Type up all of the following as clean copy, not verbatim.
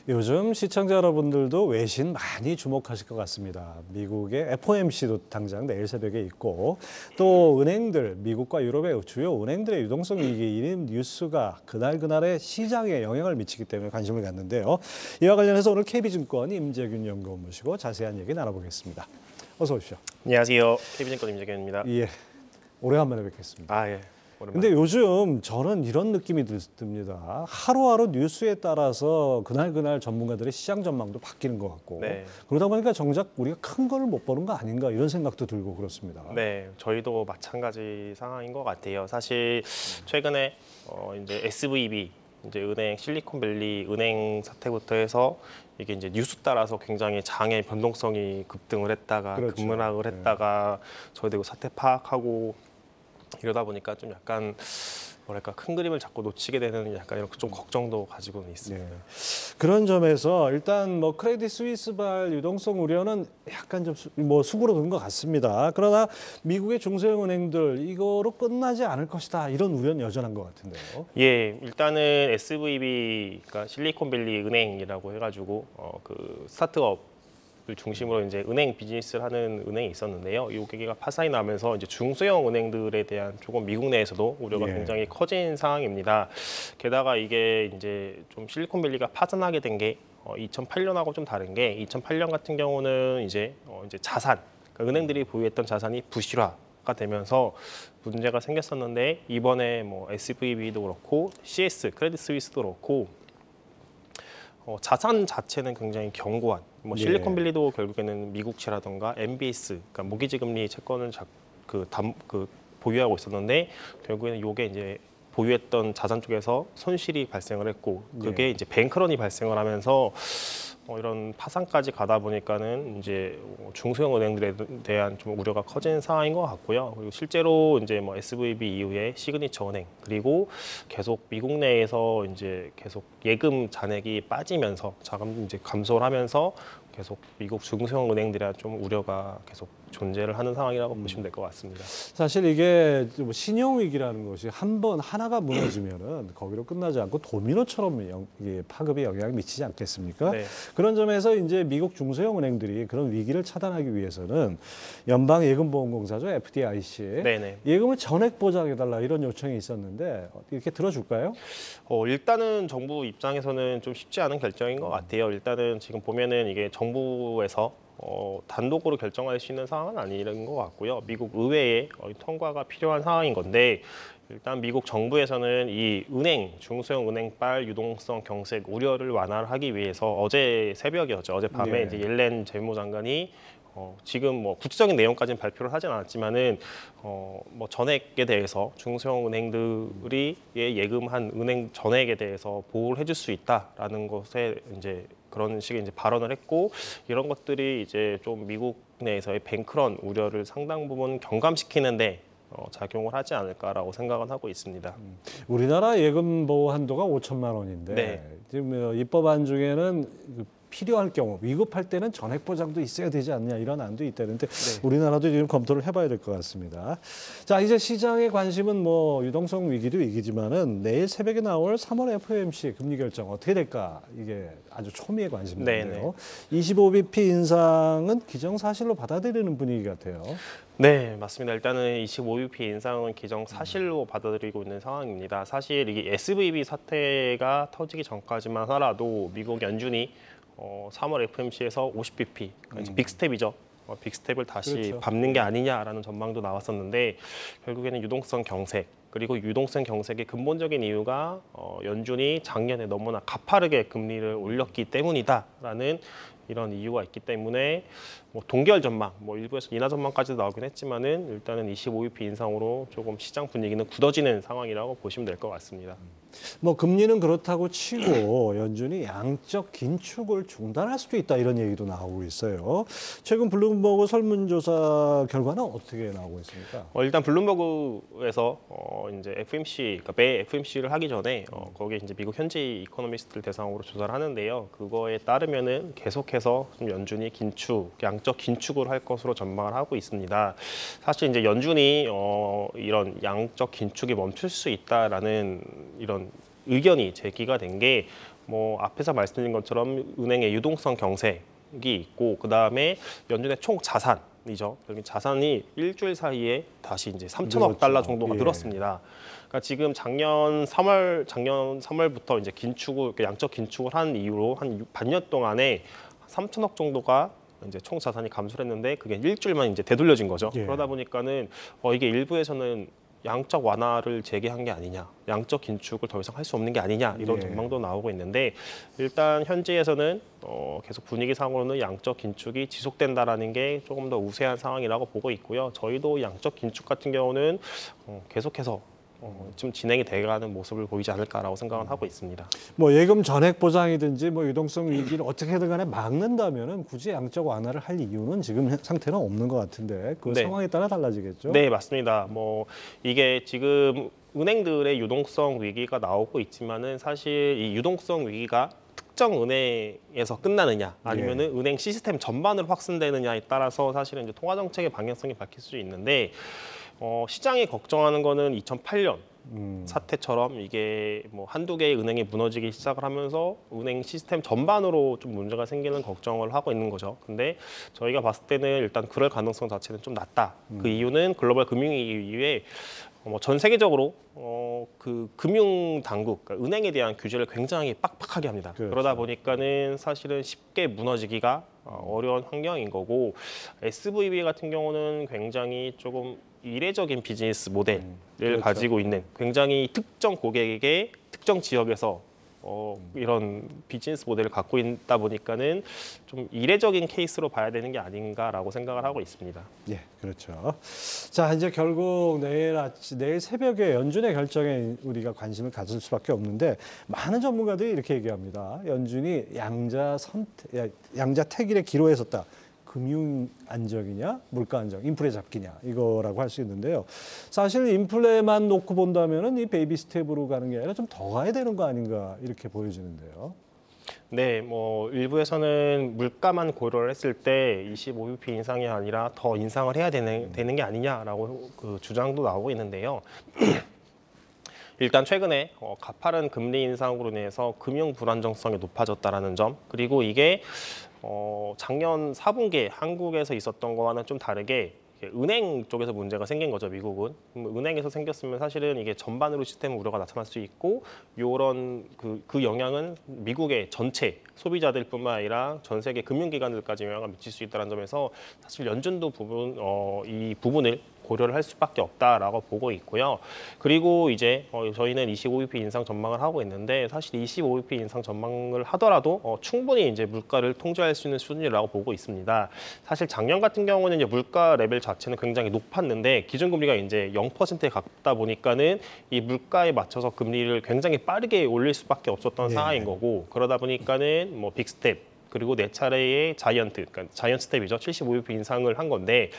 요즘 시청자 여러분들도 외신 많이 주목하실 것 같습니다. 미국의 FOMC도 당장 내일 새벽에 있고 또 은행들, 미국과 유럽의 주요 은행들의 유동성 위기 이런 뉴스가 그날그날의 시장에 영향을 미치기 때문에 관심을 갖는데요. 이와 관련해서 오늘 KB증권 임재균 연구원 모시고 자세한 얘기 나눠보겠습니다. 어서 오십시오. 안녕하세요. KB증권 임재균입니다. 예, 오래간만에 뵙겠습니다. 예. 근데 요즘 저는 이런 느낌이 듭니다. 하루하루 뉴스에 따라서 그날 전문가들의 시장 전망도 바뀌는 것 같고 네. 그러다 보니까 정작 우리가 큰 거를 못 보는 거 아닌가 이런 생각도 들고 그렇습니다. 네, 저희도 마찬가지 상황인 것 같아요. 사실 최근에 이제 SVB 이제 은행 실리콘밸리 은행 사태부터 해서 이게 이제 뉴스 따라서 굉장히 장의 변동성이 급등을 했다가 그렇죠. 급락을 했다가 저희도 사태 파악하고 이러다 보니까 좀 약간 뭐랄까 큰 그림을 자꾸 놓치게 되는 약간 이런 좀 걱정도 가지고는 있습니다. 네. 그런 점에서 일단 뭐 크레딧 스위스발 유동성 우려는 약간 좀 수그러든 것 같습니다. 그러나 미국의 중소형 은행들 이거로 끝나지 않을 것이다 이런 우려는 여전한 것 같은데요. 예, 일단은 SVB, 그러니까 실리콘밸리 은행이라고 해가지고 그 스타트업 중심으로 이제 은행 비즈니스를 하는 은행이 있었는데요. 이 계기가 파산이 나면서 이제 중소형 은행들에 대한 조금 미국 내에서도 우려가 굉장히 커진 상황입니다. 게다가 이게 이제 좀 실리콘밸리가 파산하게 된 게 2008년하고 좀 다른 게 2008년 같은 경우는 이제 자산, 그러니까 은행들이 보유했던 자산이 부실화가 되면서 문제가 생겼었는데 이번에 뭐 SVB도 그렇고 CS, 크레딧 스위스도 그렇고 자산 자체는 굉장히 견고한 실리콘밸리도 결국에는 미국채라던가 MBS, 그러니까 모기지금리 채권을 보유하고 있었는데 결국에는 이게 이제 보유했던 자산 쪽에서 손실이 발생을 했고 그게 이제 뱅크런이 발생을 하면서 이런 파산까지 가다 보니까는 이제 중소형 은행들에 대한 좀 우려가 커진 상황인 것 같고요. 그리고 실제로 이제 뭐 SVB 이후에 시그니처 은행 그리고 계속 미국 내에서 이제 계속 예금 잔액이 빠지면서 자금 이제 감소를 하면서 계속 미국 중소형 은행들에 좀 우려가 계속 존재를 하는 상황이라고 보시면 될 것 같습니다. 사실 이게 신용 위기라는 것이 하나가 무너지면은 거기로 끝나지 않고 도미노처럼 이게 파급에 영향을 미치지 않겠습니까? 네. 그런 점에서 이제 미국 중소형 은행들이 그런 위기를 차단하기 위해서는 연방예금보험공사죠, FDIC. 네네. 예금을 전액 보장해달라 이런 요청이 있었는데 이렇게 들어줄까요? 일단은 정부 입장에서는 좀 쉽지 않은 결정인 것 같아요. 일단은 지금 보면은 이게 정부에서 단독으로 결정할 수 있는 상황은 아닌 것 같고요. 미국 의회에 통과가 필요한 상황인 건데 일단 미국 정부에서는 이 중소형 은행발 유동성 경색 우려를 완화하기 위해서 어제 새벽이었죠. 어젯밤에 이제 옐렌 재무장관이 지금 뭐 구체적인 내용까지는 발표를 하진 않았지만은 뭐 전액에 대해서 중소형 은행들이 예금한 은행 전액에 대해서 보호를 해줄 수 있다라는 것에 이제 그런 식의 이제 발언을 했고 이런 것들이 이제 좀 미국 내에서의 뱅크런 우려를 상당 부분 경감시키는데 작용을 하지 않을까라고 생각은 하고 있습니다. 우리나라 예금 보호 한도가 5천만 원인데 네. 지금 입법안 중에는 필요할 경우 위급할 때는 전액 보장도 있어야 되지 않냐 이런 안도 있다는데 우리나라도 지금 검토를 해봐야 될 것 같습니다. 자, 이제 시장의 관심은 뭐 유동성 위기도 위기지만은 내일 새벽에 나올 3월 FOMC 금리 결정 어떻게 될까 이게 아주 초미의 관심인데요. 25bp 인상은 기정사실로 받아들이는 분위기 같아요. 네, 맞습니다. 일단은 25bp 인상은 기정사실로 받아들이고 있는 상황입니다. 사실 이게 SVB 사태가 터지기 전까지만 하라도 미국 연준이 3월 FOMC에서 50bp, 그러니까 빅스텝이죠. 빅스텝을 다시 밟는 게 아니냐라는 전망도 나왔었는데 결국에는 유동성 경색, 그리고 유동성 경색의 근본적인 이유가 연준이 작년에 너무나 가파르게 금리를 올렸기 때문이다라는 이런 이유가 있기 때문에 뭐 동결 전망, 뭐 일부에서 인하 전망까지도 나오긴 했지만은 일단은 25bp 인상으로 조금 시장 분위기는 굳어지는 상황이라고 보시면 될 것 같습니다. 뭐 금리는 그렇다고 치고 연준이 양적 긴축을 중단할 수도 있다 이런 얘기도 나오고 있어요. 최근 블룸버그 설문조사 결과는 어떻게 나오고 있습니까? 일단 블룸버그에서 이제 FMC, 그러니까 매 FMC를 하기 전에 거기에 이제 미국 현지 이코노미스트를 대상으로 조사를 하는데요. 그거에 따르면은 계속해서 좀 연준이 양적 긴축을 할 것으로 전망을 하고 있습니다. 사실 이제 연준이 이런 양적 긴축이 멈출 수 있다라는 이런 의견이 제기가 된 게 뭐 앞에서 말씀드린 것처럼 은행의 유동성 경색이 있고 그다음에 연준의 총 자산이죠. 여기 자산이 일주일 사이에 다시 이제 3천억 달러 정도가 늘었습니다. 그러니까 지금 작년 3월부터 이제 긴축을 양적 긴축을 한 이후로 한 반년 동안에 3천억 정도가 이제 총 자산이 감소를 했는데 그게 일주일만 이제 되돌려진 거죠. 그러다 보니까는 이게 일부에서는 양적 완화를 재개한 게 아니냐, 양적 긴축을 더 이상 할 수 없는 게 아니냐 이런 전망도 나오고 있는데 일단 현지에서는 계속 분위기상으로는 양적 긴축이 지속된다라는 게 조금 더 우세한 상황이라고 보고 있고요. 저희도 양적 긴축 같은 경우는 계속해서 좀 진행이 돼가는 모습을 보이지 않을까라고 생각은 하고 있습니다. 뭐 예금 전액 보장이든지 뭐 유동성 위기를 어떻게든 간에 막는다면은 굳이 양적 완화를 할 이유는 지금 상태는 없는 것 같은데 그 상황에 따라 달라지겠죠? 네, 맞습니다. 뭐 이게 지금 은행들의 유동성 위기가 나오고 있지만은 사실 이 유동성 위기가 특정 은행에서 끝나느냐 아니면은 은행 시스템 전반으로 확산되느냐에 따라서 사실은 이제 통화 정책의 방향성이 바뀔 수 있는데 시장이 걱정하는 거는 2008년 사태처럼 이게 뭐 한두 개의 은행이 무너지기 시작을 하면서 은행 시스템 전반으로 좀 문제가 생기는 걱정을 하고 있는 거죠. 근데 저희가 봤을 때는 일단 그럴 가능성 자체는 좀 낮다. 그 이유는 글로벌 금융위기 이후에 전 세계적으로 그 금융 당국, 그러니까 은행에 대한 규제를 굉장히 빡빡하게 합니다. 그렇죠. 그러다 보니까는 사실은 쉽게 무너지기가 어려운 환경인 거고 SVB 같은 경우는 굉장히 조금 이례적인 비즈니스 모델을 가지고 있는 굉장히 특정 고객에게 특정 지역에서 이런 비즈니스 모델을 갖고 있다 보니까는 좀 이례적인 케이스로 봐야 되는 게 아닌가라고 생각을 하고 있습니다. 예, 그렇죠. 자, 이제 결국 내일 새벽에 연준의 결정에 우리가 관심을 가질 수밖에 없는데 많은 전문가들이 이렇게 얘기합니다. 연준이 양자 택일에 기로에 섰다. 금융 안정이냐, 물가 안정, 인플레 잡기냐 이거라고 할 수 있는데요. 사실 인플레만 놓고 본다면은 이 베이비 스텝으로 가는 게 아니라 좀 더 가야 되는 거 아닌가 이렇게 보여지는데요. 네, 뭐 일부에서는 물가만 고려를 했을 때 25bp 인상이 아니라 더 인상을 해야 되는 게 아니냐라고 그 주장도 나오고 있는데요. 일단 최근에 가파른 금리 인상으로 인해서 금융 불안정성이 높아졌다라는 점, 그리고 이게 작년 4분기에 한국에서 있었던 거와는 좀 다르게 은행 쪽에서 문제가 생긴 거죠, 미국은. 은행에서 생겼으면 사실은 이게 전반으로 시스템 우려가 나타날 수 있고 요런 그 영향은 미국의 전체 소비자들뿐만 아니라 전 세계 금융기관들까지 영향을 미칠 수 있다는 점에서 사실 연준도 이 부분을 고려를 할 수밖에 없다라고 보고 있고요. 그리고 이제 저희는 25bp 인상 전망을 하고 있는데 사실 25bp 인상 전망을 하더라도 충분히 이제 물가를 통제할 수 있는 수준이라고 보고 있습니다. 사실 작년 같은 경우는 이제 물가 레벨 자체는 굉장히 높았는데 기준금리가 이제 0%에 가깝다 보니까는 이 물가에 맞춰서 금리를 굉장히 빠르게 올릴 수밖에 없었던 상황인 거고 그러다 보니까는 뭐 빅스텝 그리고 네 차례의 그러니까 자이언트 스텝이죠. 75bp 인상을 한 건데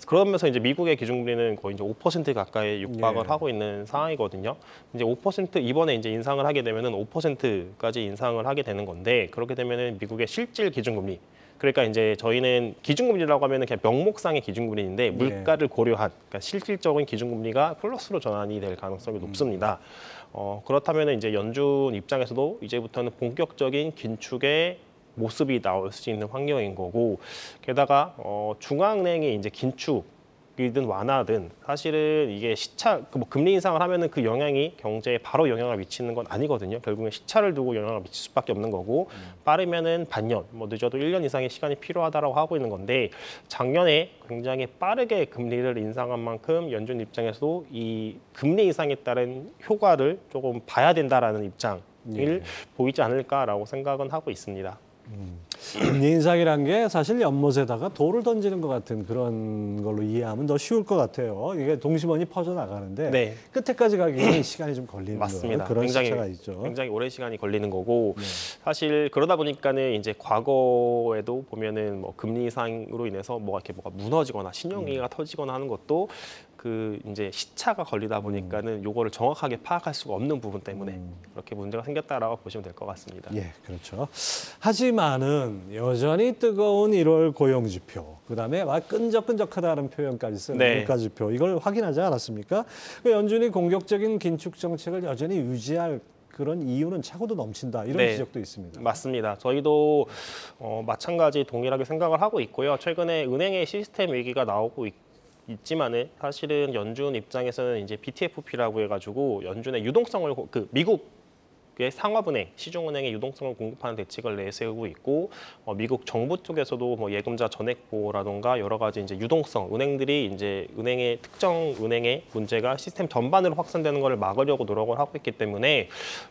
그러면서 이제 미국의 기준금리는 거의 이제 5% 가까이 육박을 하고 있는 상황이거든요. 이제 5% 이번에 이제 인상을 하게 되면은 5%까지 인상을 하게 되는 건데 그렇게 되면은 미국의 실질 기준금리 그러니까 이제 저희는 기준금리라고 하면은 그냥 명목상의 기준금리인데 물가를 고려한 그러니까 실질적인 기준금리가 플러스로 전환이 될 가능성이 높습니다. 그렇다면 이제 연준 입장에서도 이제부터는 본격적인 긴축의 모습이 나올 수 있는 환경인 거고 게다가 중앙은행이 이제 긴축이든 완화든 사실은 이게 뭐 금리 인상을 하면은 그 영향이 경제에 바로 영향을 미치는 건 아니거든요. 결국엔 시차를 두고 영향을 미칠 수밖에 없는 거고 빠르면은 반년, 뭐 늦어도 1년 이상의 시간이 필요하다라고 하고 있는 건데 작년에 굉장히 빠르게 금리를 인상한 만큼 연준 입장에서도 이 금리 인상에 따른 효과를 조금 봐야 된다라는 입장을 보이지 않을까라고 생각은 하고 있습니다. 금리 인상이란 게 사실 연못에다가 돌을 던지는 것 같은 그런 걸로 이해하면 더 쉬울 것 같아요. 이게 동심원이 퍼져나가는데 끝에까지 가기에는 시간이 좀 걸리는 맞습니다. 그런 굉장히, 시차가 있죠. 굉장히 오랜 시간이 걸리는 거고 사실 그러다 보니까는 이제 과거에도 보면은 뭐 금리 인상으로 인해서 뭐가 무너지거나 신용위기가 터지거나 하는 것도 그 이제 시차가 걸리다 보니까는 요거를 정확하게 파악할 수가 없는 부분 때문에 그렇게 문제가 생겼다라고 보시면 될 것 같습니다. 예, 그렇죠. 하지만은 여전히 뜨거운 1월 고용 지표, 그다음에 막 끈적끈적하다는 표현까지 쓰는 물가 지표 이걸 확인하지 않았습니까? 연준이 공격적인 긴축 정책을 여전히 유지할 그런 이유는 차고도 넘친다 이런 네. 지적도 있습니다. 맞습니다. 저희도 마찬가지 동일하게 생각을 하고 있고요. 최근에 은행의 시스템 위기가 나오고 있지만은 사실은 연준 입장에서는 이제 BTFP라고 해가지고 연준의 유동성을 그 미국의 상업은행, 시중은행의 유동성을 공급하는 대책을 내세우고 있고 미국 정부 쪽에서도 뭐 예금자 전액보라던가 여러 가지 이제 유동성 은행들이 이제 은행의 특정 은행의 문제가 시스템 전반으로 확산되는 것을 막으려고 노력을 하고 있기 때문에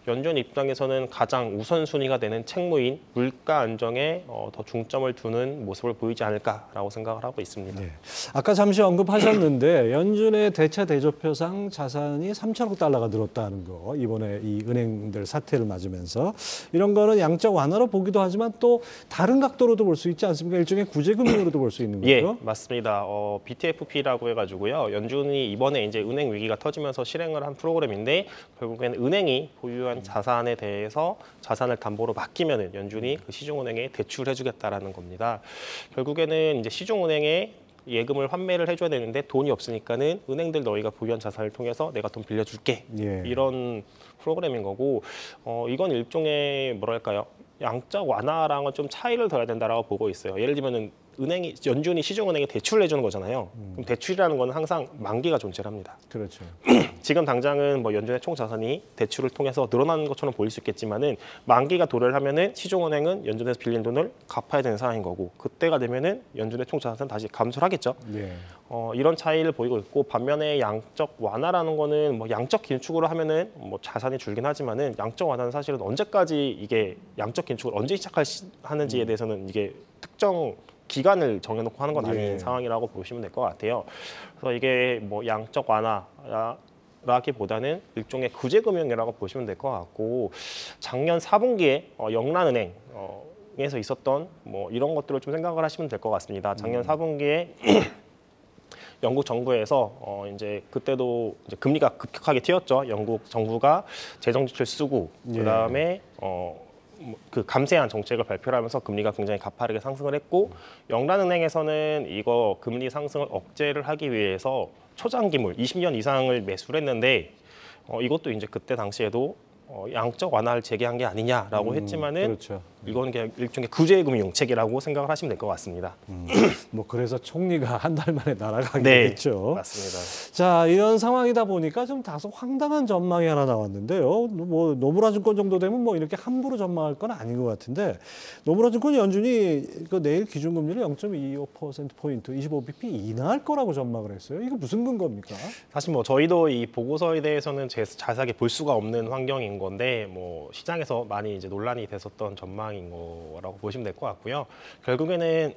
연준 입장에서는 가장 우선순위가 되는 책무인 물가 안정에 더 중점을 두는 모습을 보이지 않을까라고 생각을 하고 있습니다. 네. 아까 잠시 언급하셨는데 연준의 대차 대조표상 자산이 3천억 달러가 늘었다는 거 이번에 이 은행들 사태를 맞으면서 이런 거는 양적 완화로 보기도 하지만 또 다른 각도로도 볼 수 있지 않습니까? 일종의 구제금융으로도 볼 수 있는 거죠. 예, 맞습니다. BTFP라고 해가지고요. 연준이 이번에 이제 은행 위기가 터지면서 실행을 한 프로그램인데 결국에는 은행이 보유한 자산에 대해서 자산을 담보로 맡기면은 연준이 그 시중은행에 대출해주겠다라는 겁니다. 결국에는 이제 시중은행에 예금을 환매를 해줘야 되는데 돈이 없으니까는 은행들 너희가 보유한 자산을 통해서 내가 돈 빌려줄게 예. 이런 프로그램인 거고 이건 일종의 뭐랄까요 양적 완화랑은 좀 차이를 둬야 된다라고 보고 있어요. 예를 들면은 은행이 연준이 시중은행에 대출을 해주는 거잖아요. 그럼 대출이라는 거는 항상 만기가 존재합니다. 그렇죠. 지금 당장은 뭐 연준의 총 자산이 대출을 통해서 늘어나는 것처럼 보일 수 있겠지만은 만기가 도래를 하면은 시중은행은 연준에서 빌린 돈을 갚아야 되는 상황인 거고 그때가 되면은 연준의 총 자산은 다시 감소를 하겠죠. 네. 이런 차이를 보이고 있고 반면에 양적 완화라는 거는 뭐 양적 긴축으로 하면은 뭐 자산이 줄긴 하지만은 양적 완화는 사실은 언제까지 이게 양적 긴축을 언제 시작하는지에 대해서는 이게 특정 기간을 정해놓고 하는 건 아닌 예. 상황이라고 보시면 될 것 같아요. 그래서 이게 뭐 양적 완화라기보다는 일종의 구제금융이라고 보시면 될 것 같고 작년 4분기에 영란은행에서 있었던 뭐 이런 것들을 좀 생각을 하시면 될 것 같습니다. 작년 4분기에 영국 정부에서 이제 그때도 이제 금리가 급격하게 튀었죠. 영국 정부가 재정 지출 쓰고 그다음에 그 감세한 정책을 발표를 하면서 금리가 굉장히 가파르게 상승을 했고 영란은행에서는 이거 금리 상승을 억제를 하기 위해서 초장기물 20년 이상을 매수를 했는데 이것도 이제 그때 당시에도 양적 완화를 재개한 게 아니냐라고 했지만은 그렇죠. 이거는 그냥 일종의 구제금융책이라고 생각을 하시면 될 것 같습니다. 뭐 그래서 총리가 한 달 만에 날아가게 네, 됐죠. 맞습니다. 자, 이런 상황이다 보니까 좀 다소 황당한 전망이 하나 나왔는데요. 뭐 노무라증권 정도 되면 뭐 이렇게 함부로 전망할 건 아닌 것 같은데 노무라증권 연준이 그 내일 기준금리를 0.25%포인트, 25bp 인하할 거라고 전망을 했어요. 이거 무슨 근거입니까? 사실 뭐 저희도 이 보고서에 대해서는 자세하게 볼 수가 없는 환경인 건데 뭐 시장에서 많이 이제 논란이 됐었던 전망인 거라고 보시면 될 것 같고요. 결국에는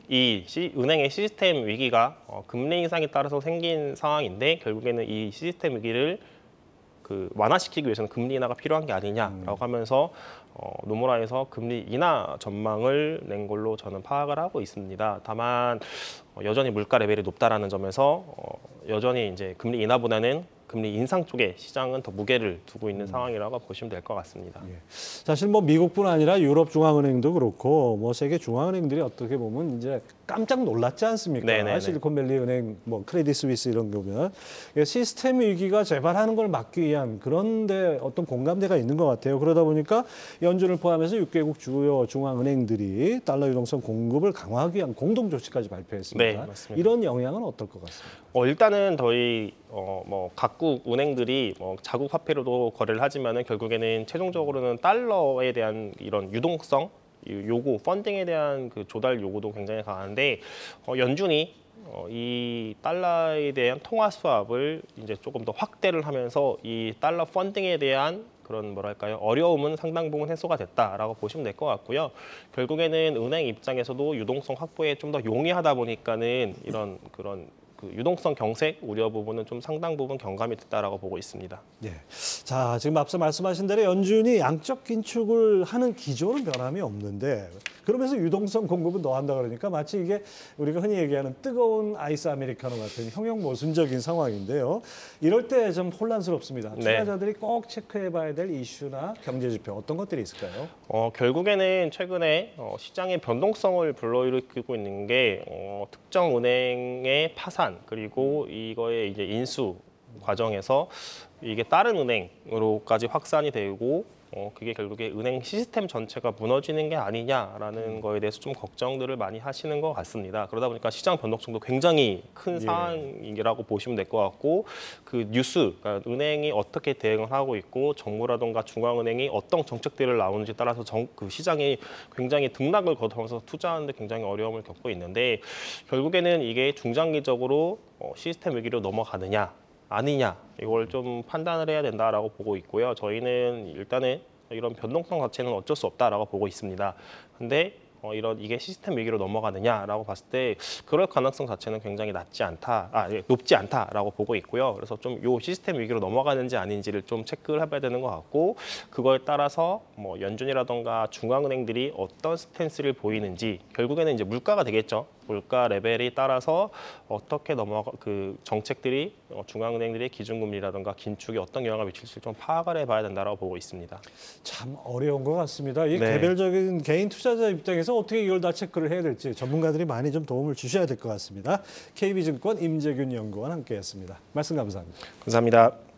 이 은행의 시스템 위기가 금리 인상에 따라서 생긴 상황인데 결국에는 이 시스템 위기를 그 완화시키기 위해서는 금리 인하가 필요한 게 아니냐라고 하면서 노무라에서 금리 인하 전망을 낸 걸로 저는 파악을 하고 있습니다. 다만 여전히 물가 레벨이 높다라는 점에서 여전히 이제 금리 인하보다는 금리 인상 쪽에 시장은 더 무게를 두고 있는 상황이라고 보시면 될 것 같습니다. 예. 사실 뭐 미국뿐 아니라 유럽 중앙은행도 그렇고 뭐 세계 중앙은행들이 어떻게 보면 이제 깜짝 놀랐지 않습니까? 네네네. 실리콘밸리 은행, 뭐 크레딧 스위스 이런 거 보면 시스템 위기가 재발하는 걸 막기 위한 그런데 어떤 공감대가 있는 것 같아요. 그러다 보니까 연준을 포함해서 6개국 주요 중앙은행들이 달러 유동성 공급을 강화하기 위한 공동 조치까지 발표했습니다. 네, 맞습니다. 이런 영향은 어떨 것 같습니까? 일단은 저희 뭐 각국 은행들이 뭐 자국 화폐로도 거래를 하지만은 결국에는 최종적으로는 달러에 대한 이런 유동성 요구, 펀딩에 대한 그 조달 요구도 굉장히 강한데 연준이 이 달러에 대한 통화 수합을 이제 조금 더 확대를 하면서 이 달러 펀딩에 대한 그런 뭐랄까요 어려움은 상당 부분 해소가 됐다라고 보시면 될 것 같고요. 결국에는 은행 입장에서도 유동성 확보에 좀 더 용이하다 보니까는 이런 그런 그 유동성 경색 우려 부분은 좀 상당 부분 경감이 됐다라고 보고 있습니다. 네. 자, 지금 앞서 말씀하신 대로 연준이 양적 긴축을 하는 기조는 변함이 없는데 그러면서 유동성 공급은 더 한다 그러니까 마치 이게 우리가 흔히 얘기하는 뜨거운 아이스 아메리카노 같은 형용 모순적인 상황인데요. 이럴 때 좀 혼란스럽습니다. 네. 투자자들이 꼭 체크해봐야 될 이슈나 경제 지표 어떤 것들이 있을까요? 결국에는 최근에 시장의 변동성을 불러일으키고 있는 게 특정 은행의 파산 그리고 이거의 이제 인수 과정에서 이게 다른 은행으로까지 확산이 되고 그게 결국에 은행 시스템 전체가 무너지는 게 아니냐라는 거에 대해서 좀 걱정들을 많이 하시는 것 같습니다. 그러다 보니까 시장 변동성도 굉장히 큰 상황이라고 보시면 될 것 같고 그 뉴스, 그러니까 은행이 어떻게 대응을 하고 있고 정부라든가 중앙은행이 어떤 정책들을 나오는지 따라서 그 시장이 굉장히 등락을 거두면서 투자하는데 굉장히 어려움을 겪고 있는데 결국에는 이게 중장기적으로 시스템 위기로 넘어가느냐 아니냐 이걸 좀 판단을 해야 된다라고 보고 있고요. 저희는 일단은 이런 변동성 자체는 어쩔 수 없다라고 보고 있습니다. 근데 이게 시스템 위기로 넘어가느냐라고 봤을 때 그럴 가능성 자체는 굉장히 높지 않다라고 보고 있고요. 그래서 좀 요 시스템 위기로 넘어가는지 아닌지를 좀 체크를 해봐야 되는 것 같고 그거에 따라서 뭐 연준이라던가 중앙은행들이 어떤 스탠스를 보이는지 결국에는 이제 물가가 되겠죠. 물가 레벨에 따라서 어떻게 그 정책들이 중앙은행들의 기준금리라든가 긴축이 어떤 영향을 미칠지 좀 파악을 해봐야 된다고 보고 있습니다. 참 어려운 것 같습니다. 이 네. 개별적인 개인 투자자 입장에서 어떻게 이걸 다 체크를 해야 될지 전문가들이 많이 좀 도움을 주셔야 될 것 같습니다. KB증권 임재균 연구원 함께했습니다. 말씀 감사합니다. 감사합니다.